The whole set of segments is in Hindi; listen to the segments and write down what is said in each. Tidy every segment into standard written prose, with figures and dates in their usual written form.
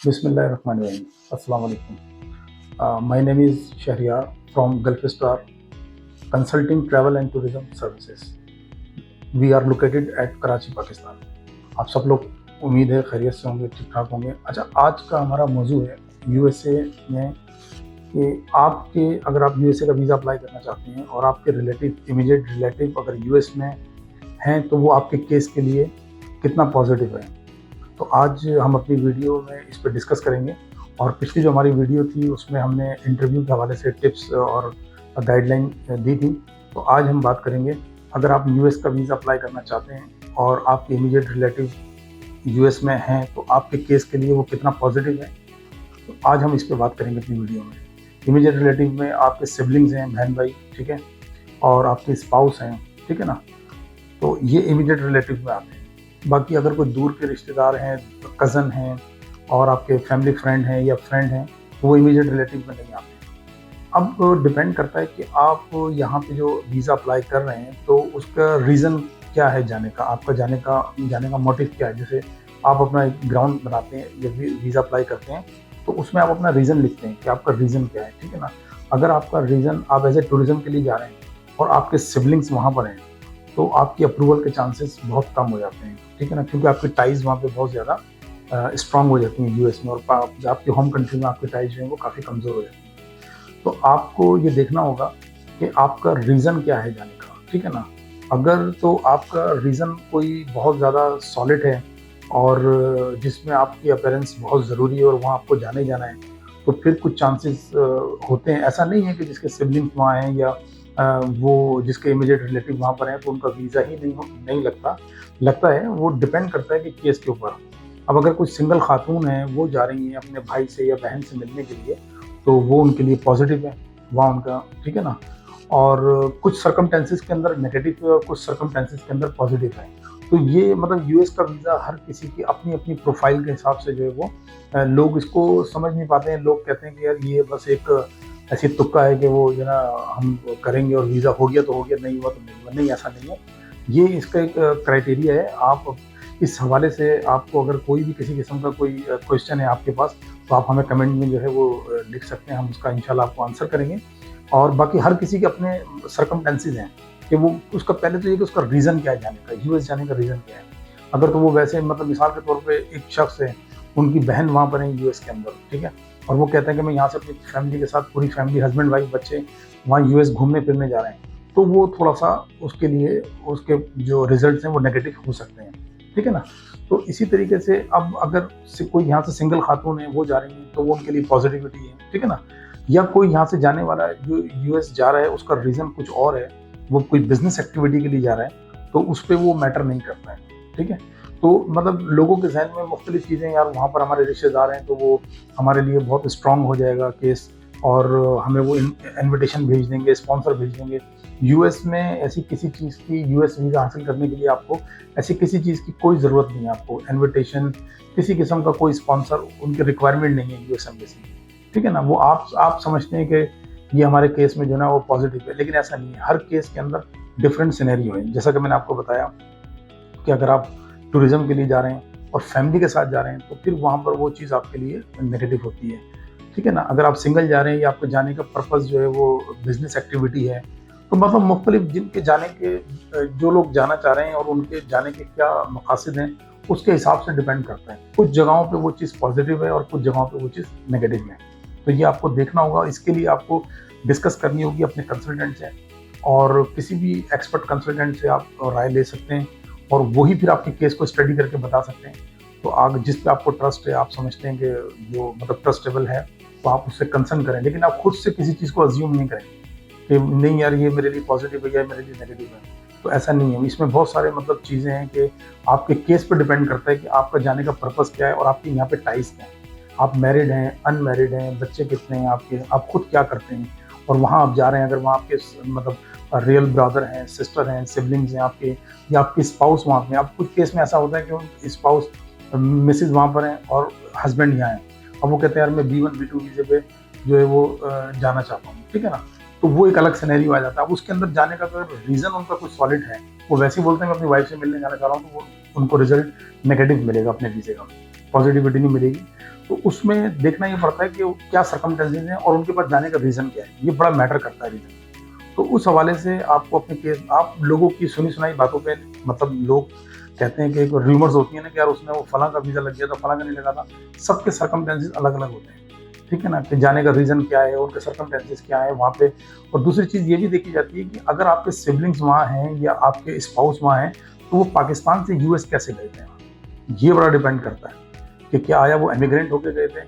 Bismillahirrahmanirrahim. Assalamu alaikum. My name is Shahryar from Gulf Star Consulting Travel and Tourism Services. We are located at Karachi, Pakistan. आप सब लोग उम्मीद है खैरियत से होंगे, ठीक ठाक होंगे। अच्छा, आज का हमारा मौजू है यूएसए में कि अगर आप यूएसए का वीज़ा अप्लाई करना चाहते हैं और आपके इमीडिएट रिलेटिव अगर यूएस में हैं तो वो आपके केस के लिए कितना पॉजिटिव है। तो आज हम अपनी वीडियो में इस पर डिस्कस करेंगे। और पिछली जो हमारी वीडियो थी उसमें हमने इंटरव्यू के हवाले से टिप्स और गाइडलाइन दी थी। तो आज हम बात करेंगे, अगर आप यूएस का वीज़ा अप्लाई करना चाहते हैं और आपके इमीडिएट रिलेटिव यूएस में हैं तो आपके केस के लिए वो कितना पॉजिटिव है। तो आज हम इस पर बात करेंगे अपनी वीडियो में। इमीडिएट रिलेटिव में आपके सिबलिंग्स हैं, बहन भाई, ठीक है, और आपके स्पाउस हैं, ठीक है ना। तो ये इमीडिएट रिलेटिव में आते हैं। बाकी अगर कोई दूर के रिश्तेदार हैं, कज़न हैं और आपके फैमिली फ्रेंड हैं या फ्रेंड हैं, वो इमीडिएट रिलेटिव में नहीं आते। अब डिपेंड करता है कि आप यहाँ पे जो वीज़ा अप्लाई कर रहे हैं तो उसका रीज़न क्या है जाने का, आपका जाने का मोटिव क्या है। जैसे आप अपना एक ग्राउंड बनाते हैं, जब वीज़ा अप्लाई करते हैं तो उसमें आप अपना रीज़न लिखते हैं कि आपका रीज़न क्या है, ठीक है ना। अगर आपका रीज़न आप एज ए टूरिज़्म के लिए जा रहे हैं और आपके सिबलिंग्स वहाँ पर हैं तो आपकी अप्रूवल के चांसेस बहुत कम हो जाते हैं, ठीक है ना, क्योंकि आपकी टाइज़ वहाँ पे बहुत ज़्यादा स्ट्रांग हो जाती हैं यूएस में, और आपकी होम कंट्री में आपकी टाइज़ जो है वो काफ़ी कमज़ोर हो जाती हैं। तो आपको ये देखना होगा कि आपका रीज़न क्या है जाने का, ठीक है ना। अगर तो आपका रीज़न कोई बहुत ज़्यादा सॉलिड है और जिसमें आपकी अपीयरेंस बहुत ज़रूरी है और वहाँ आपको जाना ही जाना है, तो फिर कुछ चांसेस होते हैं। ऐसा नहीं है कि जिसके सिबलिंग्स वहाँ हैं या वो जिसके इमीडिएट रिलेटिव वहाँ पर हैं तो उनका वीज़ा ही नहीं लगता है। वो डिपेंड करता है कि केस के ऊपर। अब अगर कोई सिंगल खातून है, वो जा रही हैं अपने भाई से या बहन से मिलने के लिए, तो वो उनके लिए पॉजिटिव है वहाँ उनका, ठीक है ना। और कुछ सर्कमस्टेंसेस के अंदर नेगेटिव है और कुछ सर्कमस्टेंसेस के अंदर पॉजिटिव है। तो ये मतलब यूएस का वीज़ा हर किसी की अपनी अपनी प्रोफाइल के हिसाब से जो है वो लोग इसको समझ नहीं पाते हैं। लोग कहते हैं कि यार ये बस एक ऐसी तुक्का है कि वो जो ना हम करेंगे और वीज़ा हो गया तो हो गया, नहीं हुआ तो नहीं हुआ। नहीं, ऐसा नहीं है। ये इसका एक क्राइटेरिया है। आप इस हवाले से आपको अगर कोई भी किसी किस्म का कोई क्वेश्चन है आपके पास तो आप हमें कमेंट में जो है वो लिख सकते हैं, हम उसका इंशाल्लाह आपको आंसर करेंगे। और बाकी हर किसी के अपने सर्कमस्टेंसेस हैं कि वो उसका पहले तो ये कि उसका रीज़न क्या है जाने का, यूएस जाने का रीज़न क्या है। अगर तो वो वैसे मतलब मिसाल के तौर पे एक शख्स है, उनकी बहन वहाँ पर है यूएस के अंदर, ठीक है, और वो कहते हैं कि मैं यहाँ से अपनी फैमिली के साथ, पूरी फैमिली, हस्बैंड वाइफ बच्चे वहाँ यूएस घूमने फिरने जा रहे हैं, तो वो थोड़ा सा उसके लिए उसके जो रिजल्ट्स हैं वो नेगेटिव हो सकते हैं, ठीक है ना। तो इसी तरीके से अब अगर कोई यहाँ से सिंगल खातून है वो जा रही है तो वो उनके लिए पॉजिटिविटी है, ठीक है ना। या कोई यहाँ से जाने वाला है जो यूएस जा रहा है, उसका रीज़न कुछ और है, वो कोई बिजनेस एक्टिविटी के लिए जा रहा है, तो उस पर वो मैटर नहीं करता है, ठीक है। तो मतलब लोगों के जहन में मुख्तलिफ चीज़ें, यार वहाँ पर हमारे रिश्तेदार हैं तो वो हमारे लिए बहुत स्ट्रांग हो जाएगा केस और हमें वो इन्विटेशन भेज देंगे, स्पॉन्सर भेज देंगे। यूएस में ऐसी किसी चीज़ की, यूएस वीज़ा हासिल करने के लिए आपको ऐसी किसी चीज़ की कोई ज़रूरत नहीं है। आपको इन्विटेशन, किसी किस्म का कोई स्पॉन्सर, उनकी रिक्वायरमेंट नहीं है यूएस एम्बेसी, ठीक है ना। वो आप समझते हैं कि ये हमारे केस में जो है ना वो पॉजिटिव है, लेकिन ऐसा नहीं है। हर केस के अंदर डिफरेंट सिनेरियो है। जैसा कि मैंने आपको बताया कि अगर आप टूरिज़्म के लिए जा रहे हैं और फैमिली के साथ जा रहे हैं तो फिर वहाँ पर वो चीज़ आपके लिए नेगेटिव होती है, ठीक है ना। अगर आप सिंगल जा रहे हैं या आपके जाने का पर्पज़ जो है वो बिज़नेस एक्टिविटी है, तो मतलब मुख्तलिफ जिनके जाने के जो लोग जाना चाह रहे हैं और उनके जाने के क्या मकासद हैं, उसके हिसाब से डिपेंड करता है। कुछ जगहों पे वो चीज़ पॉजिटिव है और कुछ जगहों पे वो चीज़ नेगेटिव है। तो ये आपको देखना होगा। इसके लिए आपको डिस्कस करनी होगी अपने कंसल्टेंट से, और किसी भी एक्सपर्ट कंसल्टेंट से आप राय ले सकते हैं और वही फिर आपके केस को स्टडी करके बता सकते हैं। तो आगे जिस पे आपको ट्रस्ट है, आप समझते हैं कि जो मतलब ट्रस्टेबल है, तो आप उससे कंसर्न करें। लेकिन आप खुद से किसी चीज़ को अज्यूम नहीं करें कि नहीं यार ये मेरे लिए पॉजिटिव है या मेरे लिए नेगेटिव है। तो ऐसा नहीं है। इसमें बहुत सारे मतलब चीज़ें हैं कि आपके केस पर डिपेंड करता है कि आपका जाने का पर्पज़ क्या है और आपके यहाँ पे टाइज क्या है। आप मैरिड हैं, अनमैरिड हैं, बच्चे कितने हैं आपके, आप खुद क्या करते हैं, और वहाँ आप जा रहे हैं अगर वहाँ आपके मतलब रियल ब्रदर हैं, सिस्टर हैं, सिबलिंग्स हैं आपके, या आपकी स्पाउस वहाँ पे। अब कुछ केस में ऐसा होता है कि स्पाउस मिसेज वहाँ पर हैं और हस्बैंड यहाँ हैं। अब वो कहते हैं यार मैं B1 B2 वीज़े पे जो है वो जाना चाहता हूँ, ठीक है ना। तो वो एक अलग सिनेरियो आ जाता है। अब उसके अंदर जाने का अगर रीज़न उनका कुछ सॉलिड है, वो वैसे ही बोलते हैं मैं अपनी वाइफ से मिलने जाना चाह रहा हूँ, तो वो उनको रिजल्ट नेगेटिव मिलेगा अपने वीज़े का। पॉजिटिविटी नहीं मिलेगी। तो उसमें देखना ये पड़ता है कि वो क्या सर्कमस्टेंसेस हैं और उनके पास जाने का रीज़न क्या है, ये बड़ा मैटर करता है रीज़न। तो उस हवाले से आपको अपने केस, आप लोगों की सुनी सुनाई बातों पे, मतलब लोग कहते हैं कि एक रूमर्स होती है ना कि यार उसने वो फलां का वीज़ा लग गया था, फलां का नहीं लगा था। सबके सर्कमस्टेंसेस अलग-अलग होते हैं, ठीक है ना? कि जाने का रीज़न क्या है, उनके सर्कमस्टेंसेस क्या है वहाँ पे। और दूसरी चीज़ ये भी देखी जाती है कि अगर आपके सिबलिंग्स वहाँ हैं या आपके स्पाउस वहाँ हैं, तो वो पाकिस्तान से यूएस कैसे गए थे? ये बड़ा डिपेंड करता है कि क्या आया वो इमिग्रेंट होके गए थे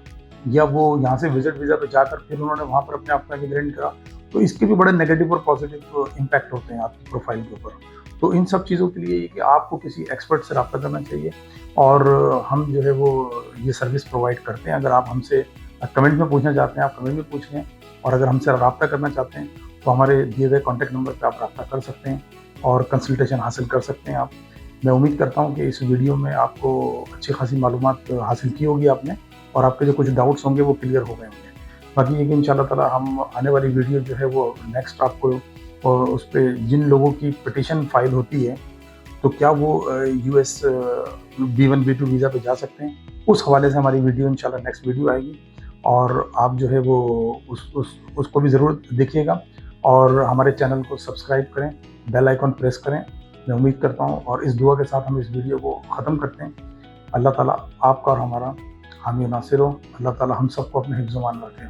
या वो यहाँ से विजिट वीज़ा पे जाकर फिर उन्होंने वहाँ पर अपने आप को इमिग्रेंट करा। तो इसके भी बड़े नेगेटिव और पॉजिटिव इम्पैक्ट होते हैं आपकी प्रोफाइल के ऊपर। तो इन सब चीज़ों के लिए ये कि आपको किसी एक्सपर्ट से रब्ता करना चाहिए। और हम जो है वो ये सर्विस प्रोवाइड करते हैं। अगर आप हमसे कमेंट में पूछना चाहते हैं, आप कमेंट में पूछ लें। और अगर हमसे रब्ता करना चाहते हैं तो हमारे दिए गए कॉन्टैक्ट नंबर पर आप रब्ता कर सकते हैं और कंसल्टेशन हासिल कर सकते हैं आप। मैं उम्मीद करता हूँ कि इस वीडियो में आपको अच्छी खासी मालूमात हासिल की होगी आपने, और आपके जो कुछ डाउट्स होंगे वो क्लियर हो गए होंगे। बाकी ये कि इंशाल्लाह ताला हम आने वाली वीडियो जो है वो नेक्स्ट आपको उस पे जिन लोगों की पिटीशन फाइल होती है तो क्या वो यूएस B1 B2 वीज़ा पे जा सकते हैं, उस हवाले से हमारी वीडियो इंशाल्लाह नेक्स्ट वीडियो आएगी। और आप जो है वो उसको भी ज़रूर देखिएगा और हमारे चैनल को सब्सक्राइब करें, बेल आइकन प्रेस करें। मैं उम्मीद करता हूँ और इस दुआ के साथ हम इस वीडियो को ख़त्म करते हैं। अल्लाह ताला आपका और हमारा हामी नासिर हो। अल्लाह ताला हम सबको अपने हिफ्ज़-ओ-मान में रखे।